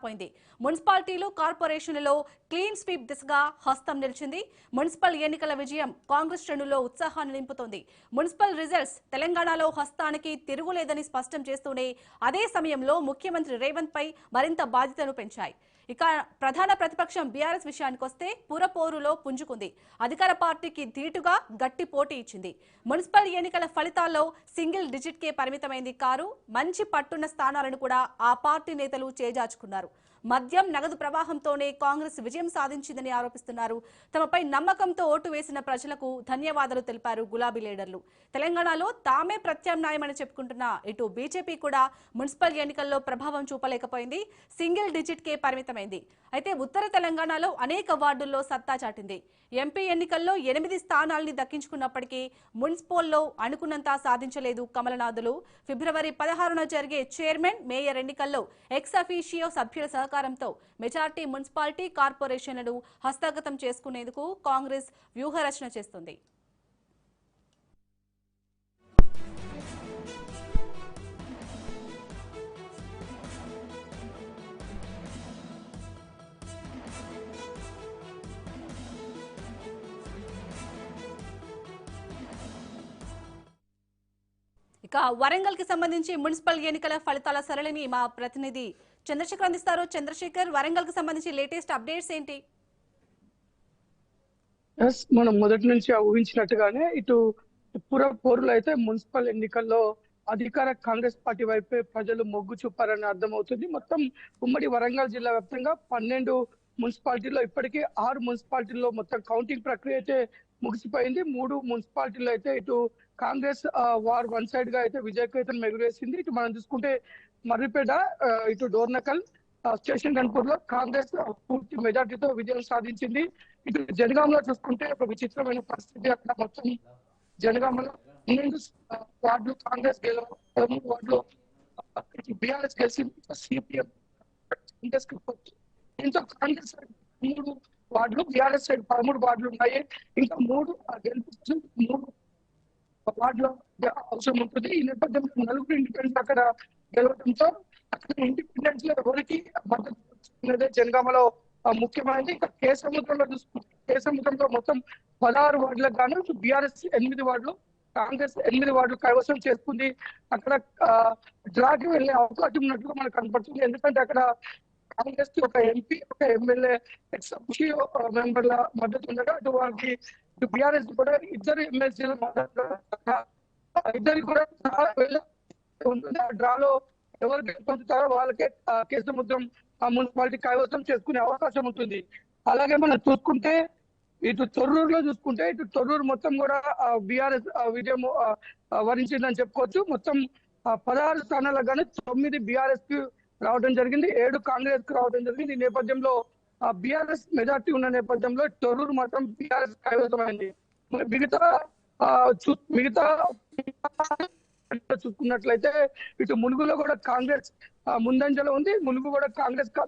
పోయింది. మున్సిపాలిటీలు కార్పొరేషన్లలో clean sweep దిశగా హస్తం నిలిచింది. మున్సిపల్ ఎన్నికల విజయం కాంగ్రెస్ శ్రేణుల్లో ఉత్సాహాన్ని నింపుతోంది. మున్సిపల్ రిజల్ట్స్ తెలంగాణలో హస్తానికి తిరుగులేదని స్పష్టం చేస్తూనే అదే సమయంలో ముఖ్యమంత్రి రేవంత్ పై మరింత బాధ్యతను పెంచాయి. ఇక ప్రధాన ప్రతిపక్షం బీఆర్ఎస్ విషయానికొస్తే పురపోరులో పుంజుకుంది. అధికార పార్టీకి ధీటుగా గట్టి పోటీ ఇచ్చింది. మున్సిపల్ ఎన్నికల ఫలితాల్లో సింగిల్ డిజిట్ కే పరిమితమైంది కారు. మంచి పట్టున్న స్థానాలను కూడా ఆ పార్టీ నేతలు చేజార్చుకున్నారు. మద్యం నగదు ప్రవాహంతోనే కాంగ్రెస్ విజయం సాధించిందని ఆరోపిస్తున్నారు. తమపై నమ్మకంతో ఓటు వేసిన ప్రజలకు ధన్యవాదాలు తెలిపారు గులాబీ లీడర్లు. తెలంగాణలో తామే ప్రత్యామ్నాయమని చెప్పుకుంటున్న ఇటు బీజేపీ కూడా మున్సిపల్ ఎన్నికల్లో ప్రభావం చూపలేకపోయింది. సింగిల్ డిజిట్ కే పరిమితమైంది. అయితే ఉత్తర తెలంగాణలో అనేక వార్డుల్లో సత్తా చాటింది. ఎంపీ ఎన్నికల్లో 8 స్థానాల్ని దక్కించుకున్నప్పటికీ మున్సిపల్లో అనుకున్నంత సాధించలేదు కమలనాథులు. ఫిబ్రవరి 16న జరిగే చైర్మన్, మేయర్ ఎన్నికల్లో ఎక్స్ అఫీషియో సభ్యుల సహకారంతో మెజార్టీ మున్సిపాలిటీ కార్పొరేషన్లను హస్తగతం చేసుకునేందుకు కాంగ్రెస్ వ్యూహరచన చేస్తుంది. ఇక వరంగల్ కి సంబంధించి మున్సిపల్ ఎన్నికల ఫలితాల సరళిని మా ప్రతినిధి చంద్రశేఖర్ అందిస్తారు. చంద్రశేఖర్, వరంగల్ కి సంబంధించి లేటెస్ట్ అప్డేట్స్ ఏంటి? మనం మొదటి నుంచి ఊహించినట్టుగానే ఇటు పోరులో అయితే మున్సిపల్ ఎన్నికల్లో అధికార కాంగ్రెస్ పార్టీ వైపే ప్రజలు మొగ్గు చూపారని అర్థమవుతుంది. మొత్తం ఉమ్మడి వరంగల్ జిల్లా వ్యాప్తంగా 12 మున్సిపాలిటీల్లో ఇప్పటికీ 6 మున్సిపాలిటీల్లో మొత్తం కౌంటింగ్ ప్రక్రియ అయితే ముగిసిపోయింది. 3 మున్సిపాలిటీల్లో అయితే ఇటు కాంగ్రెస్ వార్ వన్ సైడ్ గా అయితే విజయకేతనం ఎగురేసింది. ఇటు మనం చూసుకుంటే మర్రిపేట, ఇటు డోర్నకల్, స్టేషన్ గన్పూర్ లో కాంగ్రెస్ పూర్తి మెజార్టీతో విజయం సాధించింది. ఇటు జనగాంలో చూసుకుంటే ఒక విచిత్రమైన పరిస్థితి. అక్కడ మొత్తం జనగాంలో 12 వార్డులు కాంగ్రెస్ గెలవ, 13 వార్డులు బీఆర్ఎస్ గెలిచింది. సిపిఎం దీంతో కాంగ్రెస్ 3 వార్డులు, బీఆర్ఎస్ సైడ్ 13 వార్డులు ఉన్నాయి. ఇంకా 3 గెలుపు 3 వార్డులో అవసరం ఉంటుంది. ఈ నేపథ్యంలో 4 ఇండిపెండెంట్ అక్కడ గెలవడంతో అక్కడ ఇండిపెండెంట్స్ లో ఎవరికి మద్దతు జనగామలో ముఖ్యమైనది. ఇక కేసముద్రంలో చూసుకుంటే కేసముద్రంలో మొత్తం 16 వార్డులకు గాను బీఆర్ఎస్ 8 వార్డులు, కాంగ్రెస్ 8 వార్డులు కైవసం చేసుకుంది. అక్కడ డ్రాకి వెళ్లే అవకాశం ఉన్నట్టుగా మనకు కనపడుతుంది. ఎందుకంటే అక్కడ కాంగ్రెస్ కి ఒక ఎంపీ, ఒక ఎమ్మెల్యే, ఎక్స్ అఫీషియో మెంబర్ల మద్దతు ఉండగా అటు వారికి బీఆర్ఎస్ కూడా 2 ఎమ్మెల్సీల మద్దతు, ఇద్దరికి కూడా ఉంటుంది. ఆ డ్రాలో ఎవరు గెలుపొందుతారో వాళ్ళకే కేసముద్రం మున్సిపాలిటీ కైవసం చేసుకునే అవకాశం ఉంటుంది. అలాగే మనం చూసుకుంటే ఇటు తొర్రూరులో చూసుకుంటే ఇటు తొర్రూరు మొత్తం కూడా బీఆర్ఎస్ విజయం వరించిందని చెప్పుకోవచ్చు. మొత్తం 16 స్థానాలకు గాను 9 బీఆర్ఎస్ కి రావడం జరిగింది, 7 కాంగ్రెస్ కు రావడం జరిగింది. ఈ నేపథ్యంలో బీఆర్ఎస్ మెజార్టీ ఉన్న నేపథ్యంలో తొర్రూరు మాత్రం బీఆర్ఎస్ కైవసమైంది. మిగతా చూసుకున్నట్లయితే ఇటు ములుగులో కూడా కాంగ్రెస్ ముందంజలో ఉంది. ములుగు కూడా కాంగ్రెస్